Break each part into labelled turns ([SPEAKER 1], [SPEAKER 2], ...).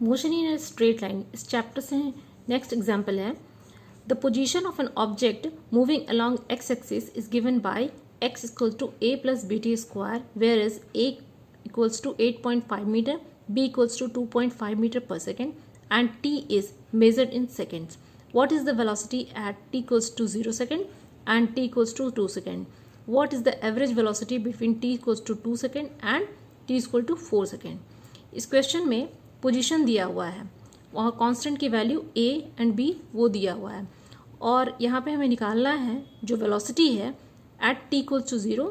[SPEAKER 1] Motion in a straight line, इस chapter से next example है the position of an object moving along x axis is given by x equals to a plus B T square where is a equals to 8.5 metre, b equals to 2.5 metre per second and t is measured in seconds. What is the velocity at t equals to 0 second and t equals to 2 second? What is the average velocity between t equals to 2 second and t equal to 4 second? इस question में position दिया हुआ है, वहाँ constant की value a and b वो दिया हुआ है और यहाँ पे हमें निकालना है जो वेलोसिटी है एट t इक्वल्स टू 0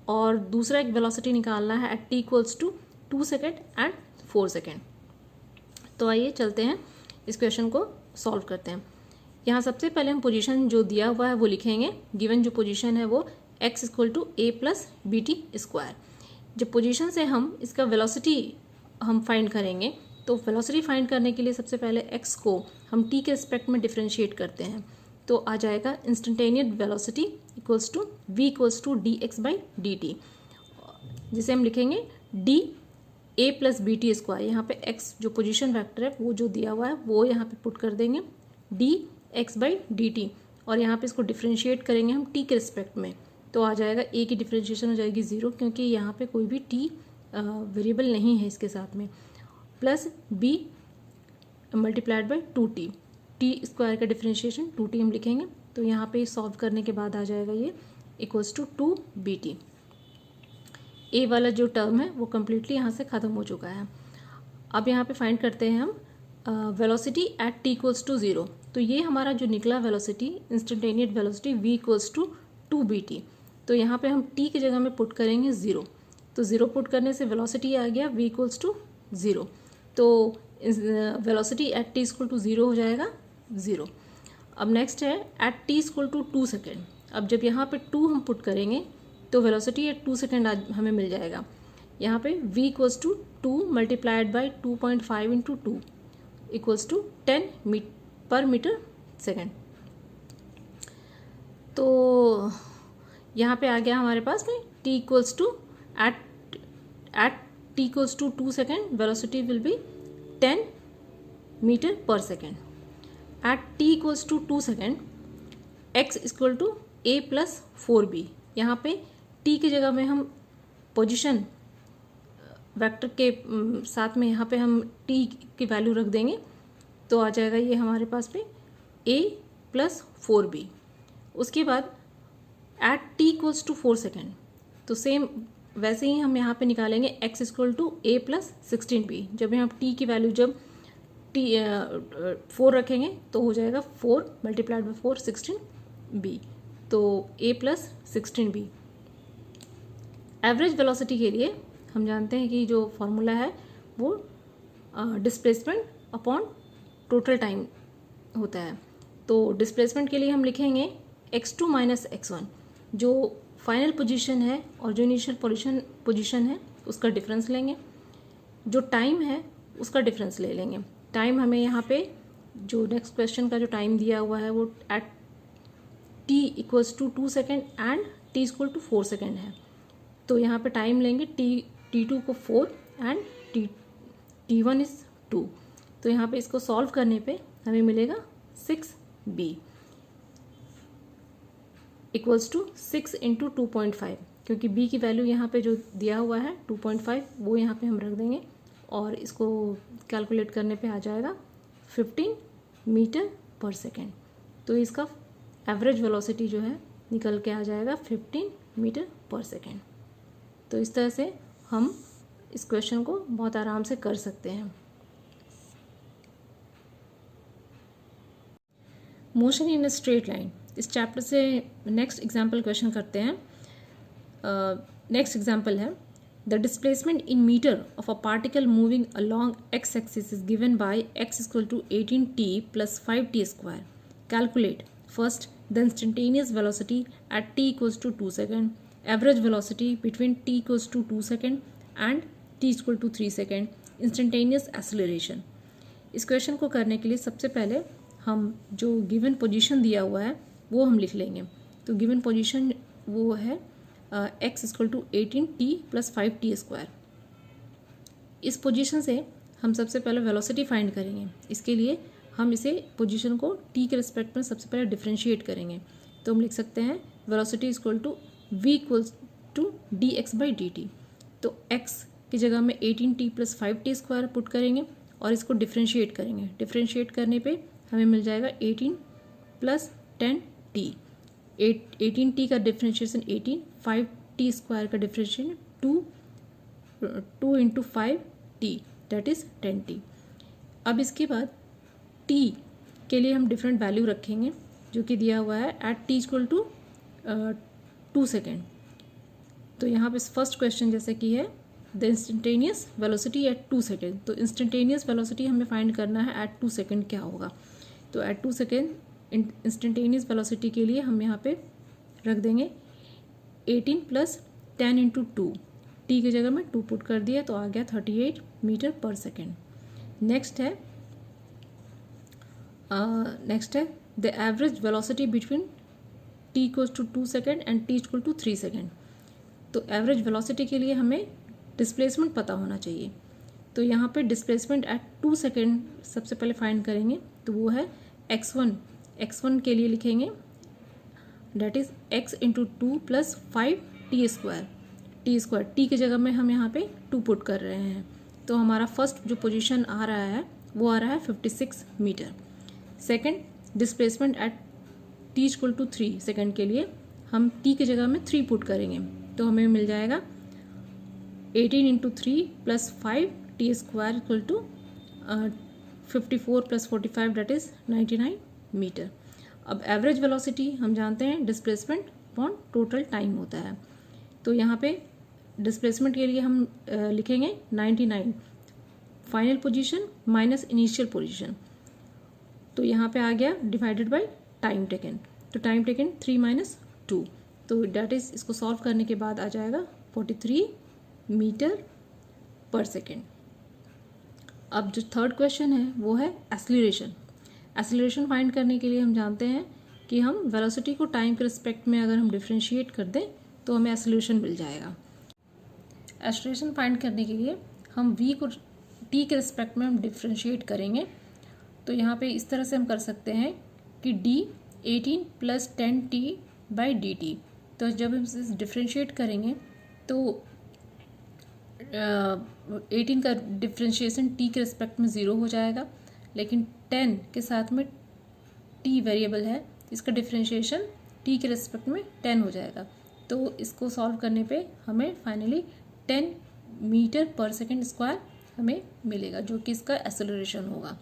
[SPEAKER 1] और दूसरा एक वेलोसिटी निकालना है at t equals to 2 second and 4 second. तो आइए चलते हैं इस क्वेश्चन को सॉल्व करते हैं। यहाँ सबसे पहले हम पोजीशन जो दिया हुआ है वो लिखेंगे। गिवन जो पोजीशन है वो x equal to a plus B T square. जब पोजीशन से हम इसका वेलोसिटी हम फाइंड करेंगे तो वेलोसिटी फाइंड करने के लिए सबसे पहले x को हम t के रिस्पेक्ट में डिफ्रेंशिएट करते हैं तो आ जाएगा instantaneous velocity equals to v equals to D x by D T, जिसे हम लिखेंगे d a plus B T square. यहाँ पे x जो पोजीशन वेक्टर है वो जो दिया हुआ है वो यहाँ पे पुट कर देंगे d x by D T और यहाँ पे इसको डिफ्रेंशिएट करेंगे हम t के रिस्पेक्ट में तो आ जाएगा a की डिफ्रेंशिएशन हो जाएगी 0 क्योंकि यहाँ पे कोई भी t वेरिएबल नहीं है इसके साथ में, plus b multiplied by 2t, t square का डिफ्रेंशिएशन 2t हम लिखेंगे तो यहाँ पे सॉल्व करने के बाद आ जाएगा ये इक्वल्स टू 2bt। ए वाला जो टर्म है वो कम्प्लीटली यहाँ से ख़त्म हो चुका है। अब यहाँ पे फाइंड करते हैं हम velocity at t equals to 0। तो ये हमारा जो निकला velocity instantaneous velocity v equals to 2bt। तो यहाँ पे हम t की जगह में पुट करेंगे 0, तो 0 पुट करने से वेलोसिटी आ गया v इक्वल्स टू 0। तो velocity at t equal to 0 हो जाएगा 0। अब नेक्स्ट है at t equal to 2 second. अब जब यहाँ पे 2 हम पुट करेंगे तो वेलोसिटी एट 2 सेकेंड हमें मिल जाएगा। यहाँ पे v equals to 2 multiplied by 2.5 into 2 equals to 10 पर मीटर सेकेंड। तो यहाँ पे आ गया हमारे पास में t equals to at t equals to 2 second velocity will be 10 metre per second. At t equals to 2 second x equal to a plus 4b। यहाँ पे t की जगह में हम पोजीशन वेक्टर के साथ में यहाँ पे हम t की वैल्यू रख देंगे तो आ जाएगा ये हमारे पास में a प्लस 4b। उसके बाद at t equals to 4 second तो सेम वैसे ही हम यहाँ पे निकालेंगे x equal to a plus 16b। जब हम t की वैल्यू जब t 4 रखेंगे तो हो जाएगा 4 मल्टीप्लाइड बाई 4 16b, तो a plus 16b। Average velocity के लिए हम जानते हैं कि जो फॉर्मूला है वो डिस्प्लेसमेंट अपॉन टोटल टाइम होता है। तो डिस्प्लेसमेंट के लिए हम लिखेंगे x2 माइनस x1, जो फाइनल पोजीशन है और जो इनिशियल पोजीशन है उसका डिफरेंस लेंगे, जो टाइम है उसका डिफरेंस ले लेंगे। टाइम हमें यहाँ पे जो नेक्स्ट क्वेश्चन का जो टाइम दिया हुआ है वो at t equals to 2 second and t equal to 4 second है। तो यहाँ पे टाइम लेंगे t2 को 4 एंड t1 इज 2। तो यहाँ पे इसको सॉल्व करने पे हमें मिलेगा 6b इक्वल्स टू 6 इंटू 2.5, क्योंकि b की वैल्यू यहाँ पे जो दिया हुआ है 2.5 वो यहाँ पे हम रख देंगे और इसको कैलकुलेट करने पे आ जाएगा 15 मीटर पर सेकेंड। तो इसका एवरेज वेलोसिटी जो है निकल के आ जाएगा 15 मीटर पर सेकेंड। तो इस तरह से हम इस क्वेश्चन को बहुत आराम से कर सकते हैं। Motion in a straight line, इस चैप्टर से नेक्स्ट एग्जाम्पल क्वेश्चन करते हैं। नेक्स्ट एग्जाम्पल है the displacement in metre of a particle moving along x axis is given by x equal to 18t plus 5t square. Calculate first the instantaneous velocity at t equals to 2 second, average velocity between t equals to 2 second and t equal to 3 second, instantaneous acceleration. इस question को करने के लिए सबसे पहले हम जो given position दिया हुआ है वो हम लिख लेंगे। तो गिवन पोजीशन वो है x equal to 18t plus 5t square. इस पोजीशन से हम सबसे पहले वेलोसिटी फाइंड करेंगे। इसके लिए हम इसे पोजीशन को t के रिस्पेक्ट में सबसे पहले डिफरेंशिएट करेंगे। तो हम लिख सकते हैं velocity equal to v equals to dx/dt। तो x की जगह में 18t + 5t² पुट करेंगे और इसको डिफरेंशिएट करेंगे। डिफरेंशिएट करने पे हमें मिल जाएगा 18 + 10t। 18t का डिफरेंशिएशन 18, 5t² का differentiation 2 × 5t that is 10t। अब इसके बाद t के लिए हम डिफरेंट वैल्यू रखेंगे जो कि दिया हुआ है एट t = 2 सेकेंड। तो यहाँ पे फर्स्ट क्वेश्चन जैसे कि है the instantaneous velocity eight 2 second. तो इंस्टेंटेनियस वेलोसिटी हमें फाइंड करना है एट 2 सेकेंड क्या होगा। तो एट 2 सेकेंड इंस्टेंटेनियस वेलोसिटी के लिए हम यहाँ पे रख देंगे 18 + 10 × 2। टी की जगह में 2 पुट कर दिया तो आ गया 38 मीटर पर सेकेंड। नेक्स्ट है the average velocity between t = 2 second and t = 3 second. तो एवरेज वेलोसिटी के लिए हमें डिस्प्लेसमेंट पता होना चाहिए। तो यहाँ पे डिस्प्लेसमेंट एट 2 सेकेंड सबसे पहले फाइंड करेंगे। तो वो है x1 के लिए लिखेंगे that is x × 2 + 5t²। t की जगह में हम यहाँ पे 2 पुट कर रहे हैं। तो हमारा फर्स्ट जो पोजीशन आ रहा है वो आ रहा है 56 metre. Second displacement at t = 3 second के लिए हम t की जगह में 3 पुट करेंगे। तो हमें मिल जाएगा 18 × 3 + 5t² = 54 + 45 दैट इज़ 99 मीटर। अब एवरेज वेलोसिटी हम जानते हैं डिस्प्लेसमेंट अपॉन टोटल टाइम होता है। तो यहाँ पे डिस्प्लेसमेंट के लिए हम लिखेंगे 99 final position minus initial position. तो यहाँ पे आ गया डिवाइडेड बाय टाइम टेकन। तो टाइम टेकन 3 - 2 तो डेट इज़ इसको सॉल्व करने के बाद आ जाएगा 43 मीटर पर सेकेंड। अब जो थर्ड क्वेश्चन है वो है एक्सीलरेशन। एक्सीलरेशन फाइंड करने के लिए हम जानते हैं कि हम वेलोसिटी को टाइम के रिस्पेक्ट में अगर हम डिफरेंशिएट कर दें तो हमें एक्सीलरेशन मिल जाएगा। एक्सीलरेशन फाइंड करने के लिए हम v को t के रिस्पेक्ट में हम डिफरेंशिएट करेंगे। तो यहाँ पे इस तरह से हम कर सकते हैं कि d 18 + 10t/dt। तो जब हम इसे डिफरेंशिएट करेंगे तो 18 का डिफरेंशिएशन t के रिस्पेक्ट में 0 हो जाएगा, लेकिन 10 के साथ में t वेरिएबल है, इसका डिफरेंशिएशन t के रिस्पेक्ट में 10 हो जाएगा। तो इसको सॉल्व करने पे हमें finally 10 metre per second square हमें मिलेगा जो कि इसका एक्सेलरेशन होगा।